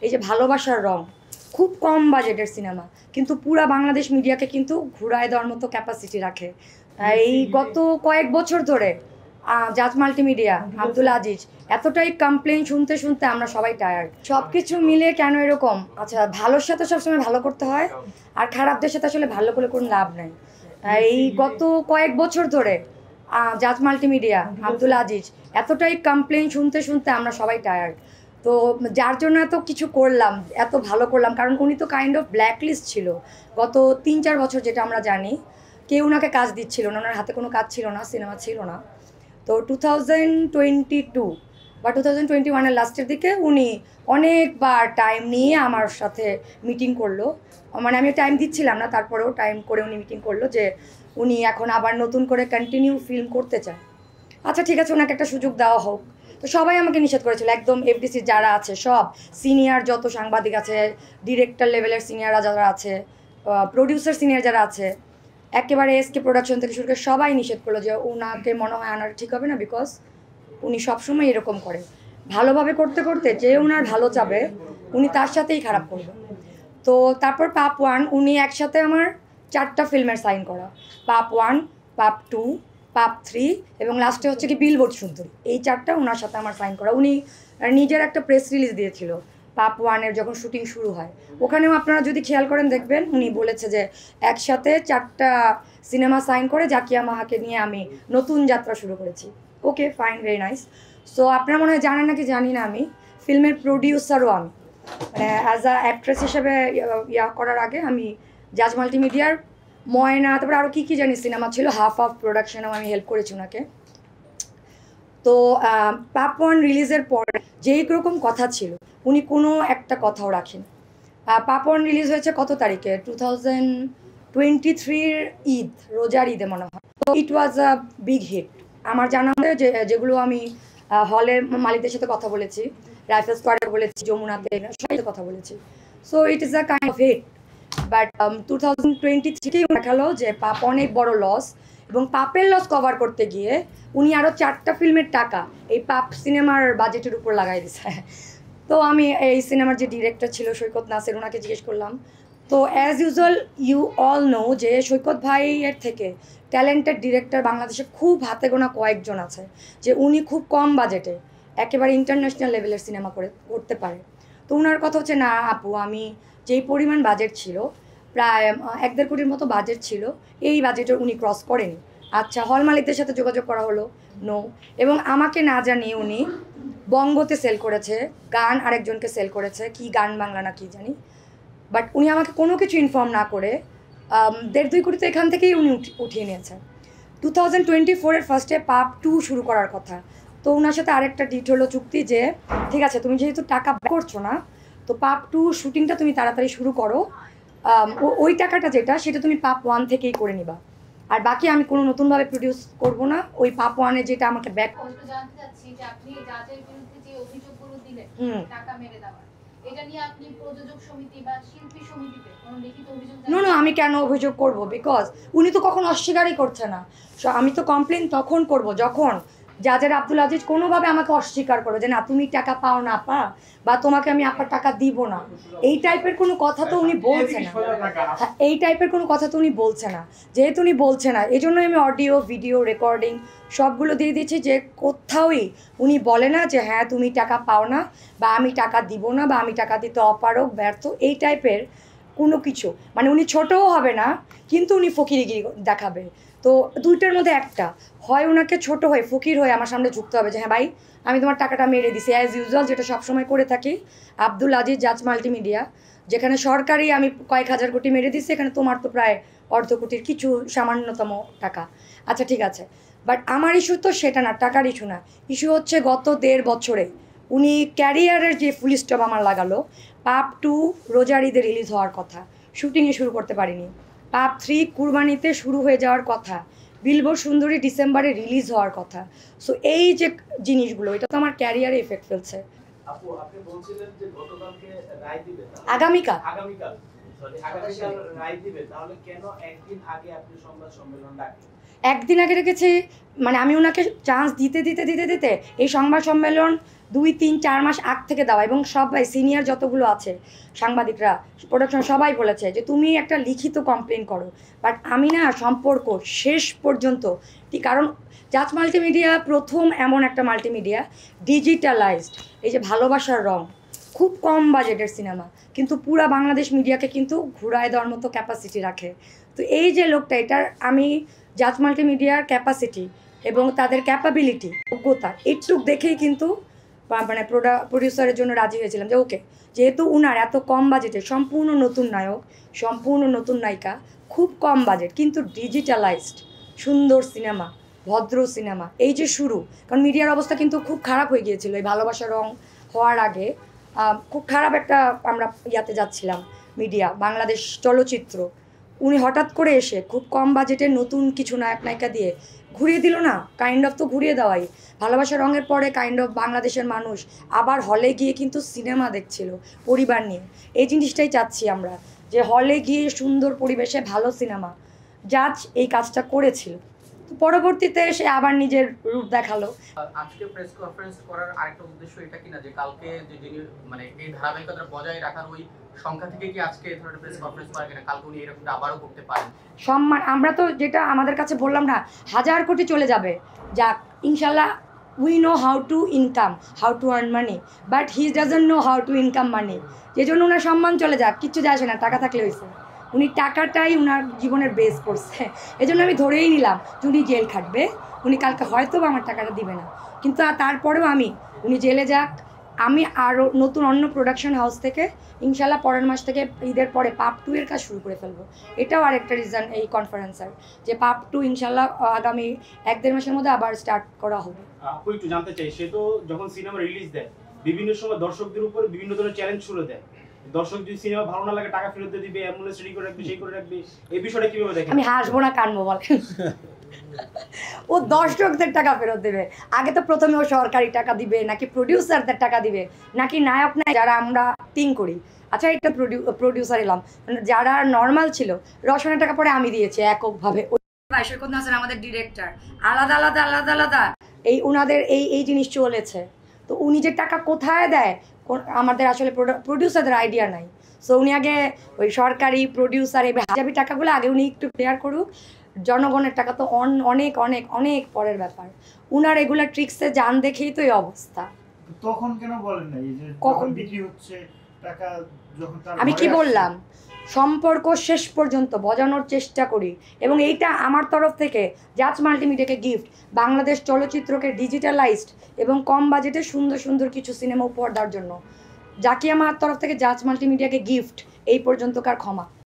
এই যে ভালোবাসার রং, খুব কম বাজেটের সিনেমা কিন্তু পুরা বাংলাদেশ মিডিয়াকে কিন্তু ঘুরায় দেওয়ার মতো ক্যাপাসিটি রাখে। এই গত কয়েক বছর ধরে জাজ মাল্টিমিডিয়া, আব্দুল আজিজ, এতটাই কমপ্লেন শুনতে শুনতে আমরা সবাই টায়ার্ড। সব কিছু মিলে কেন এরকম? আচ্ছা, ভালোর সাথে সবসময় ভালো করতে হয়, আর খারাপদের সাথে আসলে ভালো করে কোনো লাভ নাই। এই গত কয়েক বছর ধরে জাজ মাল্টিমিডিয়া, আব্দুল আজিজ, এতটাই কমপ্লেন শুনতে শুনতে আমরা সবাই টায়ার্ড। তো যার জন্য এত কিছু করলাম, এত ভালো করলাম, কারণ উনি তো কাইন্ড অফ ব্ল্যাক লিস্ট ছিল গত 3-4 বছর, যেটা আমরা জানি। কেউ ওনাকে কাজ দিচ্ছিল না, ওনার হাতে কোনো কাজ ছিল না, সিনেমা ছিল না। তো 2022 বা 2021-এর লাস্টের দিকে উনি অনেকবার টাইম নিয়ে আমার সাথে মিটিং করলো। মানে আমি টাইম দিচ্ছিলাম না, তারপরেও টাইম করে উনি মিটিং করলো যে উনি এখন আবার নতুন করে কন্টিনিউ ফিল্ম করতে চায়। আচ্ছা ঠিক আছে, ওনাকে একটা সুযোগ দেওয়া হোক। তো সবাই আমাকে নিষেধ করেছিল, একদম এফডিসি যারা আছে সব, সিনিয়র যত সাংবাদিক আছে, ডিরেক্টর লেভেলের সিনিয়ররা যারা আছে, প্রডিউসার সিনিয়র যারা আছে, একেবারে এসকে প্রোডাকশন থেকে শুরু করে সবাই নিষেধ করলো যে ওনাকে মনে হয় আনার ঠিক হবে না, বিকজ উনি সবসময় এরকম করে, ভালোভাবে করতে করতে যে ওনার ভালো চাবে উনি তার সাথেই খারাপ করবে। তো তারপর পাপ 1 উনি একসাথে আমার 4টা ফিল্মের সাইন করা, পাপ 1, পাপ 2, পাপ 3 এবং লাস্টে হচ্ছে কি বিলবোর্ড সুন্দরী, এই 4টা ওনার সাথে আমার সাইন করা। উনি নিজের একটা প্রেস রিলিজ দিয়েছিল পাপ 1-এর যখন শুটিং শুরু হয়, ওখানেও আপনারা যদি খেয়াল করেন দেখবেন উনি বলেছে যে একসাথে 4টা সিনেমা সাইন করে জাকিয়া মাহাকে নিয়ে আমি নতুন যাত্রা শুরু করেছি। ওকে, ফাইন, ভেরি নাইস। সো আপনারা মনে হয় জানেন নাকি জানি না, আমি ফিল্মের প্রডিউসারও আমি, মানে অ্যাজ আ অ্যাক্ট্রেস হিসেবে করার আগে আমি জাজ মাল্টিমিডিয়ার ময়না, তারপরে আরও কী কী জানি সিনেমা ছিল, হাফ প্রোডাকশনেও আমি হেল্প করেছি ওনাকে। তো পাপ 1 রিলিজের পর যেই রকম কথা ছিল উনি কোনো একটা কথাও রাখেন। পাপ 1 রিলিজ হয়েছে কত তারিখে? 2023-র ঈদ, রোজার ঈদে মনে হয়। তো ইট ওয়াজ আ বিগ হিট। আমার জানা মতে যেগুলো আমি হলের মালিকদের সাথে কথা বলেছি, রাইফেল স্কোয়াডে বলেছি, যমুনাতে, সবাই কথা বলেছি। So it is a kind of hit. But 2023-তেই দেখালো যে পাপ অনেক বড় লস, এবং পাপের লস কভার করতে গিয়ে উনি আরও 4টা ফিল্মের টাকা এই পাপ সিনেমার বাজেটের উপর লাগাই দিছে। তো আমি এই সিনেমার যে ডিরেক্টর ছিল সৈকত নাসির, ওনাকে জিজ্ঞেস করলাম। তো as usual you all know যে সৈকত ভাইয়ের থেকে ট্যালেন্টেড ডিরেক্টর বাংলাদেশে খুব হাতে গোনা কয়েকজন আছে, যে উনি খুব কম বাজেটে একেবারে ইন্টারন্যাশনাল লেভেলের সিনেমা করতে পারে। তো ওনার কথা হচ্ছে, না আপু, আমি যেই পরিমাণ বাজেট ছিল, প্রায় 1-1.5 কোটির মতো বাজেট ছিল, এই বাজেটের উনি ক্রস করেনি। আচ্ছা, হল মালিকদের সাথে যোগাযোগ করা হলো, নো। এবং আমাকে না জানিয়ে উনি বঙ্গতে সেল করেছে গান, আরেকজনকে সেল করেছে কি গান বাংলা না কি জানি। বাট উনি আমাকে কোনো কিছু ইনফর্ম না করে 1.5-2 কোটি তো এখান থেকেই উনি উঠিয়ে নিয়েছেন। 2024-এর ফার্স্টে পাপ 2 শুরু করার কথা। তো ওনার সাথে আরেকটা ডিট হলো চুক্তি যে ঠিক আছে, তুমি যেহেতু টাকা করছো না, তো পাপ 2 শুটিংটা তুমি তাড়াতাড়ি শুরু করো, ওই টাকাটা যেটা সেটা তুমি পাপ 1 থেকেই করে নিবা, আর বাকি আমি কোনো নতুনভাবে প্রডিউস করব না, ওই পাপ 1-এ যেটা আমাকে ব্যাক। জানতে চাচ্ছি যে আপনি জাজের বিরুদ্ধে যে অভিযোগগুলো দিলেন টাকা মেরে দেওয়ার, এটা নিয়ে আপনি প্রযোজক সমিতি বা শিল্পী সমিতিতে কোনো লিখিত অভিযোগ? নো, আমি কেন অভিযোগ করব? বিকজ উনি তো কখনো অস্বীকারই করছে না। আমি তো কমপ্লেন তখন করব যখন জাজের আব্দুল আজিজ কোনোভাবে আমাকে অস্বীকার করবে যে না, তুমি টাকা পাও না আপা, বা তোমাকে আমি আপার টাকা দিব না, এই টাইপের কোনো কথা তো উনি বলছে না। হ্যাঁ, এই টাইপের কোনো কথা তো উনি বলছে না। যেহেতু উনি বলছে না, এই জন্যই আমি অডিও ভিডিও রেকর্ডিং সবগুলো দিয়ে দিচ্ছি, যে কোথাওই উনি বলে না যে হ্যাঁ তুমি টাকা পাও না, বা আমি টাকা দিব না, বা আমি টাকা দিতে অপারগ, ব্যর্থ, এই টাইপের কোনো কিছু। মানে উনি ছোটও হবে না, কিন্তু উনি ফকিরিগিরি দেখাবে। তো দুইটার মধ্যে একটা, হয় ওনাকে ছোট হয়ে ফকির হয়ে আমার সামনে ঝুঁকতে হবে যে হ্যাঁ ভাই, আমি তোমার টাকাটা মেরে দিছি, অ্যাজ ইউজুয়াল যেটা সবসময় করে থাকি। আব্দুল আজিজ, জাজ মাল্টিমিডিয়া, যেখানে সরকারি আমি কয়েক হাজার কোটি মেরে দিচ্ছি, এখানে তোমার তো প্রায় 1.5 কোটির কিছু সামান্যতম টাকা। আচ্ছা ঠিক আছে, বাট আমার ইস্যু তো সেটা না, টাকার ইস্যু না। ইস্যু হচ্ছে গত 1.5 বছরে উনি ক্যারিয়ারের যে ফুল স্টপ আমার লাগালো। পাপ 2 রোজার ঈদে রিলিজ হওয়ার কথা, শুটিংয়ে শুরু করতে পারিনি। পাপ 3 কুরবানিতে শুরু হয়ে যাওয়ার কথা, বিলবোর্ড সুন্দরী ডিসেম্বরে রিলিজ হওয়ার কথা। সো এই যে জিনিসগুলো, এটা তো আমার ক্যারিয়ারে এফেক্ট ফেলছে। আপু, আপনি বলছিলেন যে গতকালকে রায় দিবে, আগামীকাল রায় দিবে, তাহলে কেন একদিন আগে আপনি সংবাদ সম্মেলন ডাকলেন? একদিন আগে রেখেছি, মানে আমি ওনাকে চান্স দিতে দিতে দিতে দিতে এই সংবাদ সম্মেলন 2-3-4 মাস আগ থেকে দেওয়া, এবং সবাই সিনিয়র যতগুলো আছে সাংবাদিকরা, প্রোডাকশন সবাই বলেছে যে তুমি একটা লিখিত কমপ্লেন করো। বাট আমি না সম্পর্ক শেষ পর্যন্ত, কারণ জাজ মাল্টিমিডিয়া প্রথম এমন একটা মাল্টিমিডিয়া ডিজিটালাইজড, এই যে ভালোবাসার রং, খুব কম বাজেটের সিনেমা কিন্তু পুরা বাংলাদেশ মিডিয়াকে কিন্তু ঘুরায় দেওয়ার মতো ক্যাপাসিটি রাখে। তো এই যে লোকটা, এটার আমি জাজ মাল্টিমিডিয়ার ক্যাপাসিটি এবং তাদের ক্যাপাবিলিটি, যোগ্যতা এইটুক দেখেই কিন্তু মানে প্রডিউসারের জন্য রাজি হয়েছিলাম যে ওকে, যেহেতু উনার এত কম বাজেটে সম্পূর্ণ নতুন নায়ক, সম্পূর্ণ নতুন নায়িকা, খুব কম বাজেট কিন্তু ডিজিটালাইজড সুন্দর সিনেমা, ভদ্র সিনেমা, এই যে শুরু। কারণ মিডিয়ার অবস্থা কিন্তু খুব খারাপ হয়ে গিয়েছিল এই ভালোবাসার রং হওয়ার আগে। খুব খারাপ একটা আমরা ইয়াতে যাচ্ছিলাম মিডিয়া, বাংলাদেশ চলচ্চিত্র। উনি হঠাৎ করে এসে খুব কম বাজেটের নতুন কিছু নায়ক নায়িকা দিয়ে ঘুরিয়ে দিল না, কাইন্ড অফ তো ঘুরিয়ে দেওয়াই। ভালোবাসা রঙের পরে কাইন্ড অফ বাংলাদেশের মানুষ আবার হলে গিয়ে কিন্তু সিনেমা দেখছিল পরিবার নিয়ে। এই জিনিসটাই চাচ্ছি আমরা, যে হলে গিয়ে সুন্দর পরিবেশে ভালো সিনেমা। জাজ এই কাজটা করেছিল, তো পরবর্তীতে সে আবার নিজের রূপ দেখালো। আজকে প্রেস কনফারেন্স করার আরেকটা উদ্দেশ্য এটা কিনা যে কালকে যে যিনি মানে এই ধারাবাহিকতা বজায় রাখার ওই সংখ্যা থেকে কি আজকে এই ধরনের প্রেস কনফারেন্স করা কিনা, কালকে উনি এরকমটা আবারও করতে পারেন? সম্মান আমরা তো যেটা আমাদের কাছে বললাম না, 1000 কোটি চলে যাবে, যাক ইনশাল্লাহ। We know how to income, how to earn money, but he doesn't know how to income money. যে জন্য ওনার সম্মান চলে যাক, কিচ্ছু যায় আসে না, টাকা থাকলে হয়েছে। উনি টাকাটাই ওনার জীবনের বেস করছে, এই জন্য আমি ধরেই নিলাম যে উনি জেল খাটবে। উনি কালকে হয়তো বা আমার টাকাটা দিবে না, কিন্তু তারপরেও উনি জেলে যাক। আমি আরও নতুন অন্য প্রোডাকশন হাউস থেকে ইনশাল্লাহ পরের মাস থেকে ঈদের পরে পার্ট 2 এর কাজ শুরু করে ফেলবো। এটাও আরেকটা রিজন এই কনফারেন্সের, যে পার্ট 2 ইনশাল্লাহ আগামী 1-1.5 মাসের মধ্যে আবার স্টার্ট করা হবে। আপু একটু জানতে চাই, সে তো যখন সিনেমা রিলিজ দেয় বিভিন্ন সময় দর্শকদের উপর বিভিন্ন ধরনের চ্যালেঞ্জ ছুড়ে দেয়। দর্শক যদি সিনেমা ভালো না লাগে টাকা ফেরত দিয়ে দিবে, অ্যাম্বুলেন্স রেডি করে রাখবে, সেই করে রাখবে, এই বিষয়টা কিভাবে দেখেন? আমি হাসবো না কানবো বলে ও দর্শকদের টাকা ফেরত দেবে? আগে তো প্রথমে ও সরকারি টাকা দিবে, নাকি প্রডিউসারদের টাকা দিবে, নাকি নায়ক নাই যারা আমরা টিং করি? আচ্ছা এটা প্রডিউসার এলাম, যারা নর্মাল ছিল রসনের টাকা পরে আমি দিয়েছি এককভাবে। আমাদের ডিরেক্টর আলাদা আলাদা আলাদা আলাদা এই ওনাদের এই জিনিস চলেছে। তো উনি যে টাকা কোথায় দেয় আমাদের আসলে প্রডিউসারদের আইডিয়া নাই। সো উনি আগে ওই সরকারি প্রডিউসার এই হাজাবি টাকাগুলো আগে উনি একটু ক্লিয়ার করুক। জনগণের টাকা তো অনেক অনেক অনেক পরের ব্যাপার। উনার এগুলা ট্রিক্সে জান দেখেই তো এই অবস্থা। তখন কেন বলেন না, এই যে কখন বিক্রি হচ্ছে টাকা, যখন তার আমি কি ঘরে বললাম, সম্পর্ক শেষ পর্যন্ত বজানোর চেষ্টা করি, এবং এইটা আমার তরফ থেকে জাজ মাল্টিমিডিয়াকে গিফট, বাংলাদেশ চলচ্চিত্রকে ডিজিটালাইজড এবং কম বাজেটে সুন্দর সুন্দর কিছু সিনেমা উপহার দেওয়ার জন্য। যাকে আমার তরফ থেকে জাজ মাল্টিমিডিয়াকে গিফট, এই পর্যন্তকার ক্ষমা।